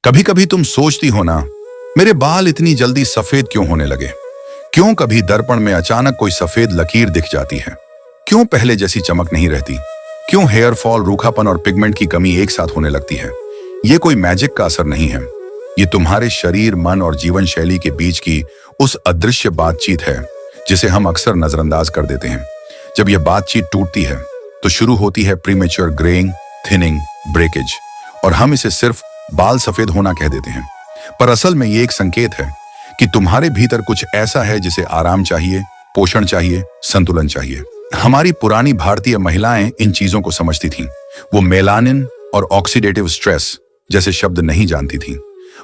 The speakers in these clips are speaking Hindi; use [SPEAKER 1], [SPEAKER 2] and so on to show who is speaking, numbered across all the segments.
[SPEAKER 1] कभी कभी तुम सोचती हो ना, मेरे बाल इतनी जल्दी सफेद क्यों होने लगे? क्यों कभी दर्पण में अचानक कोई सफेद लकीर दिख जाती है? क्यों पहले जैसी चमक नहीं रहती? क्यों हेयर फॉल, रूखापन और पिगमेंट की कमी एक साथ होने लगती है? ये कोई मैजिक का असर नहीं है। ये तुम्हारे शरीर, मन और जीवन शैली के बीच की उस अदृश्य बातचीत है जिसे हम अक्सर नजरअंदाज कर देते हैं। जब यह बातचीत टूटती है तो शुरू होती है प्रीमेच्योर ग्रेइंग, थिनिंग, ब्रेकेज, और हम इसे सिर्फ बाल सफेद होना कह देते हैं। पर असल में ये एक संकेत है कि तुम्हारे भीतर कुछ ऐसा है जिसे आराम चाहिए, पोषण चाहिए, संतुलन चाहिए। हमारी पुरानी भारतीय महिलाएं इन चीजों को समझती थीं। वो मेलानिन और ऑक्सीडेटिव स्ट्रेस जैसे शब्द नहीं जानती थीं,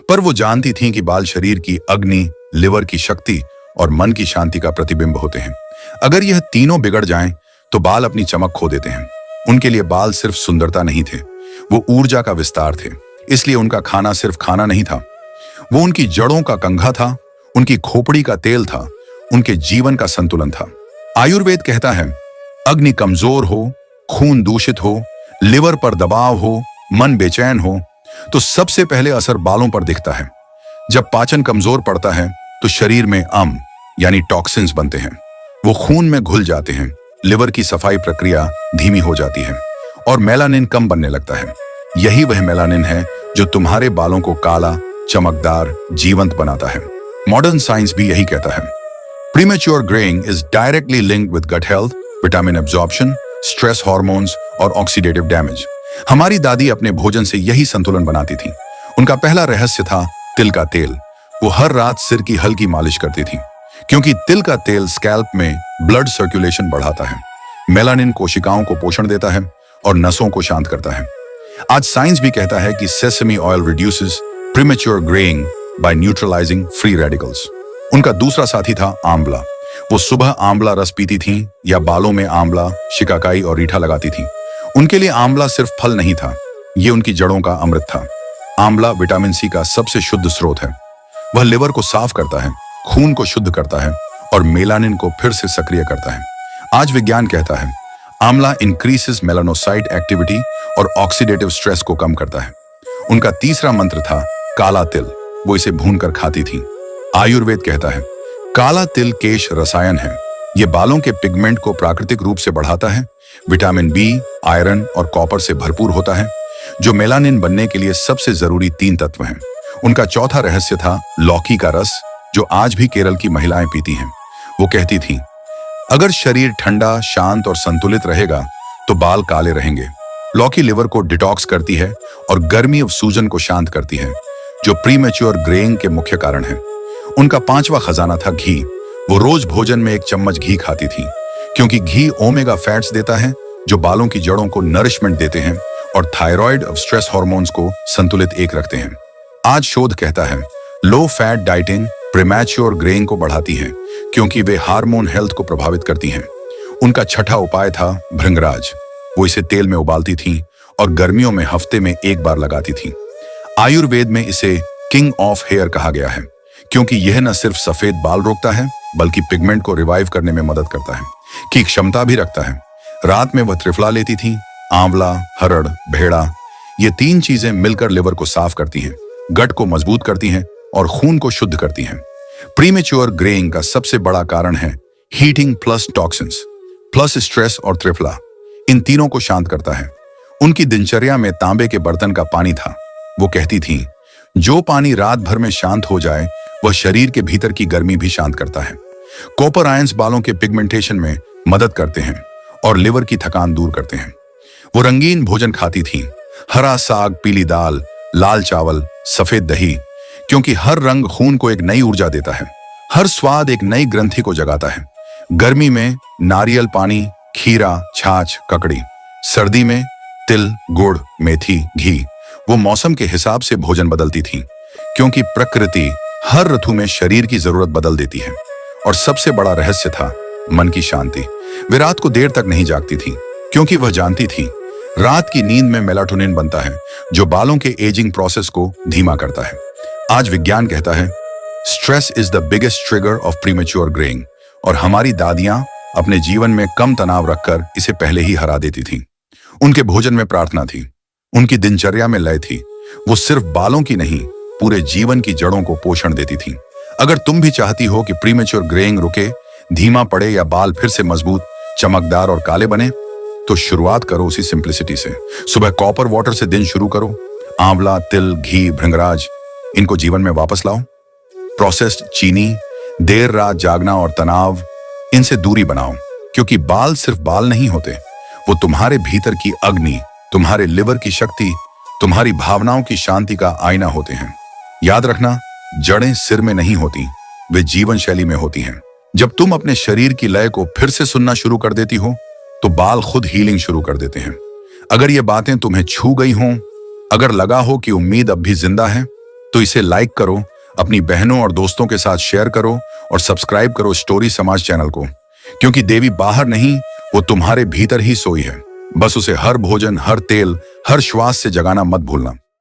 [SPEAKER 1] पर वो जानती थीं कि बाल शरीर की अग्नि, लिवर की शक्ति और मन की शांति का प्रतिबिंब होते हैं। अगर यह तीनों बिगड़ जाएं तो बाल अपनी चमक खो देते हैं। उनके लिए बाल सिर्फ सुंदरता नहीं थे, वो ऊर्जा का विस्तार थे। इसलिए उनका खाना सिर्फ खाना नहीं था, वो उनकी जड़ों का कंघा था, उनकी खोपड़ी का तेल था, उनके जीवन का संतुलन था। आयुर्वेद कहता है, अग्नि कमजोर हो, खून दूषित हो, लिवर पर दबाव हो, मन बेचैन हो, तो सबसे पहले असर बालों पर दिखता है। जब पाचन कमजोर पड़ता है तो शरीर में यानी टॉक्सिन्स बनते हैं। वो खून में घुल जाते हैं, लिवर की सफाई प्रक्रिया धीमी हो जाती है और मेलानिन कम बनने लगता है। यही वह मेलानिन है जो तुम्हारे बालों को काला, चमकदार, जीवंत बनाता है। मॉडर्न साइंस भी यही कहता है। Premature greying is directly linked with gut health, vitamin absorption, stress hormones और ऑक्सीडेटिव डैमेज। हमारी दादी अपने भोजन से यही संतुलन बनाती थी। उनका पहला रहस्य था तिल का तेल। वो हर रात सिर की हल्की मालिश करती थी, क्योंकि तिल का तेल स्कैल्प में ब्लड सर्कुलेशन बढ़ाता है, मेलानिन कोशिकाओं को पोषण देता है और नसों को शांत करता है। आज साइंस भी कहता है कि sesame oil reduces premature greying by neutralizing free radicals. उनका दूसरा साथी था आंवला। वो सुबह आंवला रस पीती थीं या बालों में आंवला, शिकाकाई और रीठा लगाती थीं। उनके लिए आंवला सिर्फ फल नहीं था, ये उनकी जड़ों का अमृत था। आंवला विटामिन सी का सबसे शुद्ध स्रोत है। वह लिवर को साफ करता है, खून को शुद्ध करता है और मेलानिन को फिर से सक्रिय करता है। आज विज्ञान कहता है, आंवला इंक्रीसेस मेलानोसाइट एक्टिविटी और ऑक्सीडेटिव स्ट्रेस को कम करता है। उनका तीसरा मंत्र था काला तिल। वो इसे भूनकर खाती थी। आयुर्वेद कहता है, काला तिल केश रसायन है। ये बालों के पिगमेंट को प्राकृतिक रूप से बढ़ाता है, विटामिन बी, आयरन और कॉपर से भरपूर होता है, जो मेलानिन बनने के लिए सबसे जरूरी 3 तत्व हैं। उनका चौथा रहस्य था लौकी का रस, जो आज भी केरल की महिलाएं पीती हैं। वो कहती थीं, अगर शरीर ठंडा, शांत और संतुलित रहेगा तो बाल काले रहेंगे। लौकी लिवर को डिटॉक्स करती है और गर्मी और सूजन को शांत करती है, जो प्रीमेच्योर ग्रेइंग के मुख्य कारण है। उनका 5वां खजाना था घी। वो रोज भोजन में 1 चम्मच घी खाती थी, क्योंकि घी ओमेगा फैट्स देता है जो बालों की जड़ों को नरिशमेंट देते हैं और थायराइड और स्ट्रेस हार्मोन्स को संतुलित एक रखते हैं। आज शोध कहता है, low fat dieting premature greying को बढ़ाती है, क्योंकि वे हार्मोन हेल्थ को प्रभावित करती हैं। उनका छठा उपाय था भृंगराज। वो इसे तेल में उबालती थीं और गर्मियों में हफ्ते में 1 बार लगाती थीं। आयुर्वेद में इसे किंग ऑफ हेयर कहा गया है, क्योंकि यह न सिर्फ सफेद बाल रोकता है बल्कि पिगमेंट को रिवाइव करने में मदद करता है, की क्षमता भी रखता है। रात में वह त्रिफला लेती थी। आंवला, हरड़, भेड़ा, ये 3 चीजें मिलकर लिवर को साफ करती हैं, गट को मजबूत करती हैं और खून को शुद्ध करती हैं। प्रीमेच्योर ग्रेइंग का सबसे बड़ा कारण है heating plus toxins plus stress, और त्रिफला इन तीनों को शांत करता है। उनकी दिनचर्या में तांबे के बर्तन का पानी था। वो कहती थी, जो पानी रात भर में शांत हो जाए वह शरीर के भीतर की गर्मी भी शांत करता है। कॉपर आयंस बालों के पिगमेंटेशन में मदद करते हैं और लिवर की थकान दूर करते हैं। वो रंगीन भोजन खाती थीं, हरा साग, पीली दाल, लाल चावल, सफेद दही, क्योंकि हर रंग खून को एक नई ऊर्जा देता है, हर स्वाद एक नई ग्रंथि को जगाता है। गर्मी में नारियल पानी, खीरा, छाछ, ककड़ी। सर्दी में तिल, गुड़, मेथी, घी। वो मौसम के हिसाब से भोजन बदलती थीं, क्योंकि प्रकृति हर ऋतु में शरीर की जरूरत बदल देती है। और सबसे बड़ा रहस्य था मन की शांति। वे रात को देर तक नहीं जागती थी, क्योंकि वह जानती थी रात की नींद में मेलाटोनिन बनता है, जो बालों के एजिंग प्रोसेस को धीमा करता है। आज विज्ञान कहता है, stress is the biggest trigger of premature greying, और हमारी दादियां अपने जीवन में कम तनाव रखकर इसे पहले ही हरा देती थीं। उनके भोजन में प्रार्थना थी, उनकी दिनचर्या में लय थी। वो सिर्फ बालों की नहीं, पूरे जीवन की जड़ों को पोषण देती थी। अगर तुम भी चाहती हो कि प्रीमेच्योर ग्रेइंग रुके, धीमा पड़े या बाल फिर से मजबूत, चमकदार और काले बने, तो शुरुआत करो उसी सिंप्लिसिटी से। सुबह कॉपर वाटर से दिन शुरू करो। आंवला, तिल, घी, भृंगराज, इनको जीवन में वापस लाओ। प्रोसेस्ड चीनी, देर रात जागना और तनाव, इनसे दूरी बनाओ, क्योंकि बाल सिर्फ बाल नहीं होते, वो तुम्हारे भीतर की अग्नि, तुम्हारे लिवर की शक्ति, तुम्हारी भावनाओं की शांति का आईना होते हैं। याद रखना, जड़ें सिर में नहीं होती, वे जीवन शैली में होती हैं। जब तुम अपने शरीर की लय को फिर से सुनना शुरू कर देती हो, तो बाल खुद हीलिंग शुरू कर देते हैं। अगर ये बातें तुम्हें छू गई हों, अगर लगा हो कि उम्मीद अब भी जिंदा है, तो इसे लाइक करो, अपनी बहनों और दोस्तों के साथ शेयर करो और सब्सक्राइब करो स्टोरी समाज चैनल को, क्योंकि देवी बाहर नहीं, वो तुम्हारे भीतर ही सोई है। बस उसे हर भोजन, हर तेल, हर श्वास से जगाना मत भूलना।